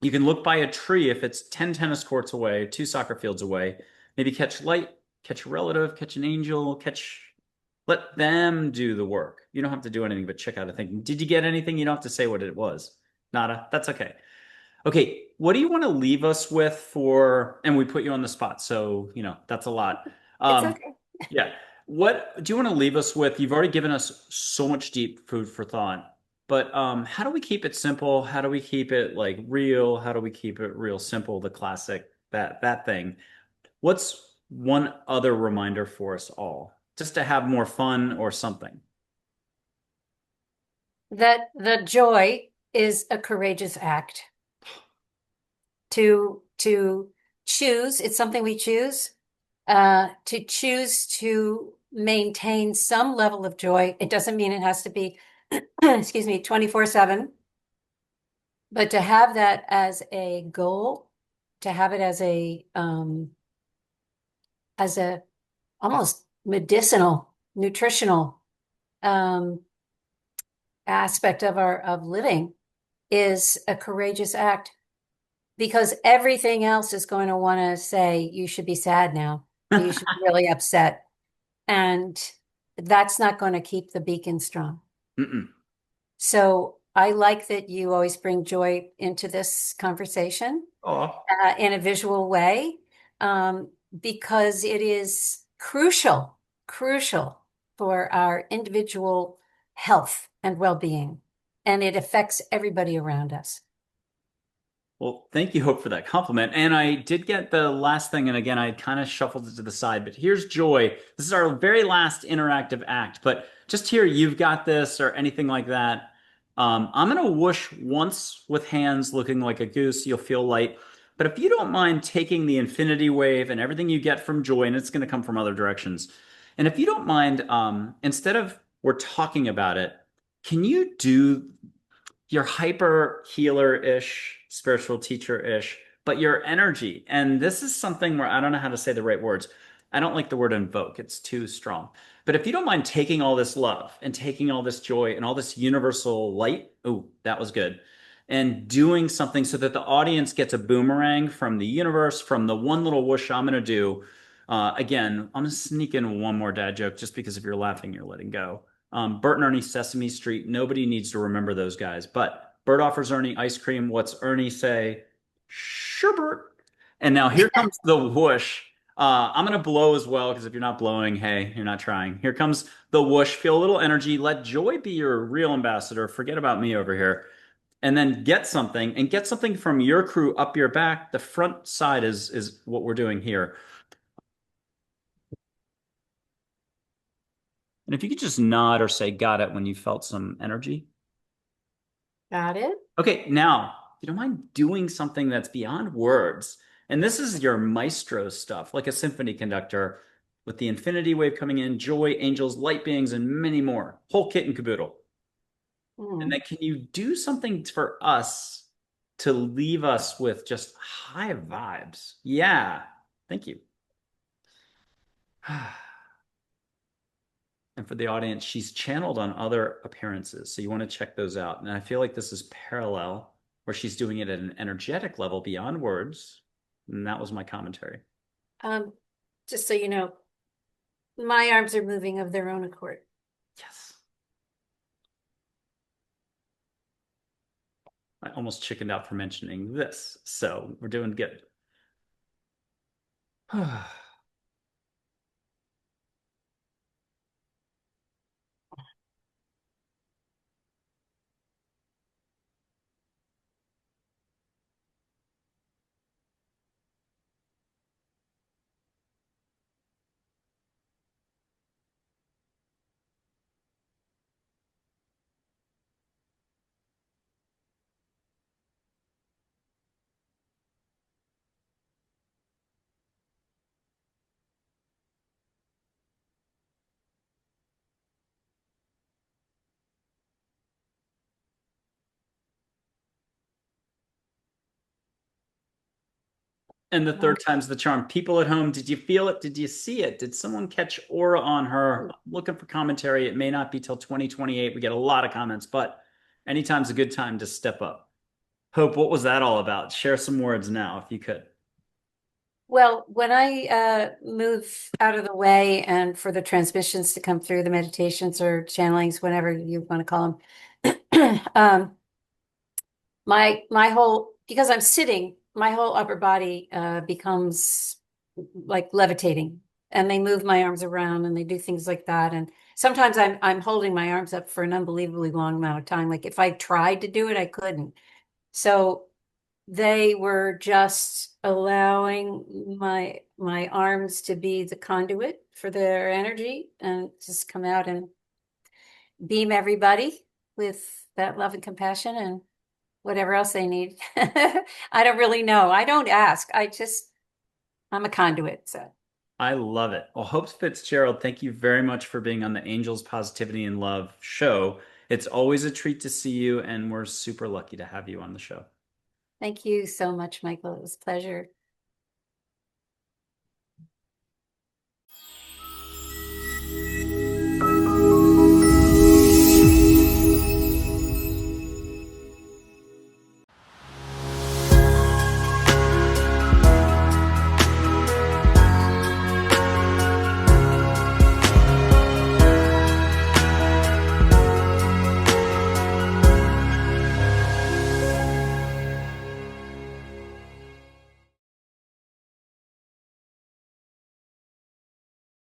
You can look by a tree if it's 10 tennis courts away, two soccer fields away. Maybe catch light, catch a relative, catch an angel, let them do the work. You don't have to do anything but check out a thing. Did you get anything? You don't have to say what it was. Nada. That's okay. Okay. What do you want to leave us with and we put you on the spot. So, that's a lot. It's Um, okay. yeah. What do you want to leave us with? You've already given us so much deep food for thought. But how do we keep it simple? How do we keep it like real? How do we keep it real simple? The classic that thing. What's one other reminder for us all? Just to have more fun or something. That the joy is a courageous act to choose. It's something we choose, to choose to maintain some level of joy. It doesn't mean it has to be, excuse me, 24/7, but to have that as a goal, to have it as a almost medicinal, nutritional um, aspect of our of living is a courageous act, because everything else is going to want to say you should be sad now, you should be really upset, and that's not going to keep the beacon strong. Mm-mm. So I like that you always bring joy into this conversation, Oh, in a visual way, because it is crucial for our individual health and well-being, and it affects everybody around us. well, thank you, Hope, for that compliment. And I did get the last thing, and again, I kind of shuffled it to the side, but here's joy. This is our very last interactive act, but just here, you've got this or anything like that. I'm going to whoosh once with hands looking like a goose. You'll feel light. But if you don't mind taking the infinity wave and everything you get from joy, and it's going to come from other directions. And if you don't mind, instead of we're talking about it, can you do you're hyper healer-ish, spiritual teacher-ish, but your energy. And this is something where I don't know how to say the right words. I don't like the word invoke. It's too strong. But if you don't mind taking all this love and taking all this joy and all this universal light, oh, that was good. And doing something so that the audience gets a boomerang from the universe, from the one little whoosh I'm going to do. Again, I'm going to sneak in one more dad joke just because if you're laughing, you're letting go. Bert and Ernie Sesame Street. Nobody needs to remember those guys. But Bert offers Ernie ice cream. What's Ernie say? Sure, Bert. And now here comes the whoosh. I'm going to blow as well because if you're not blowing, hey, you're not trying. Here comes the whoosh. Feel a little energy. Let joy be your real ambassador. Forget about me over here. And then get something from your crew up your back. The front side is what we're doing here. And if you could just nod or say got it when you felt some energy. Got it? Okay, now, if you don't mind doing something that's beyond words, and this is your maestro stuff, like a symphony conductor with the infinity wave coming in, joy, angels, light beings, and many more. Whole kit and caboodle. And Mm. then can you do something for us to leave us with just high vibes? Yeah, thank you. And for the audience, she's channeled on other appearances. So you want to check those out. And I feel like this is parallel, where she's doing it at an energetic level beyond words. And that was my commentary. Um, just so you know, my arms are moving of their own accord. Yes. I almost chickened out for mentioning this. So we're doing good. And the Um, third time's the charm. People at home, did you feel it? Did you see it? Did someone catch aura on her? I'm looking for commentary. It may not be till 2028. We get a lot of comments, but anytime's a good time to step up. Hope, what was that all about? Share some words now, if you could. well, when I move out of the way and for the transmissions to come through, the meditations or channelings, whatever you want to call them, my whole, because I'm sitting, my whole upper body becomes like levitating, and they move my arms around and they do things like that. And sometimes I'm holding my arms up for an unbelievably long amount of time. Like if I tried to do it, I couldn't. So they were just allowing my arms to be the conduit for their energy and just come out and beam everybody with that love and compassion and whatever else they need. I don't really know. I don't ask. I'm a conduit. So I love it. Well, Hope Fitzgerald, thank you very much for being on the Angels Positivity and Love show. It's always a treat to see you, and we're super lucky to have you on the show. thank you so much, Michael. It was a pleasure.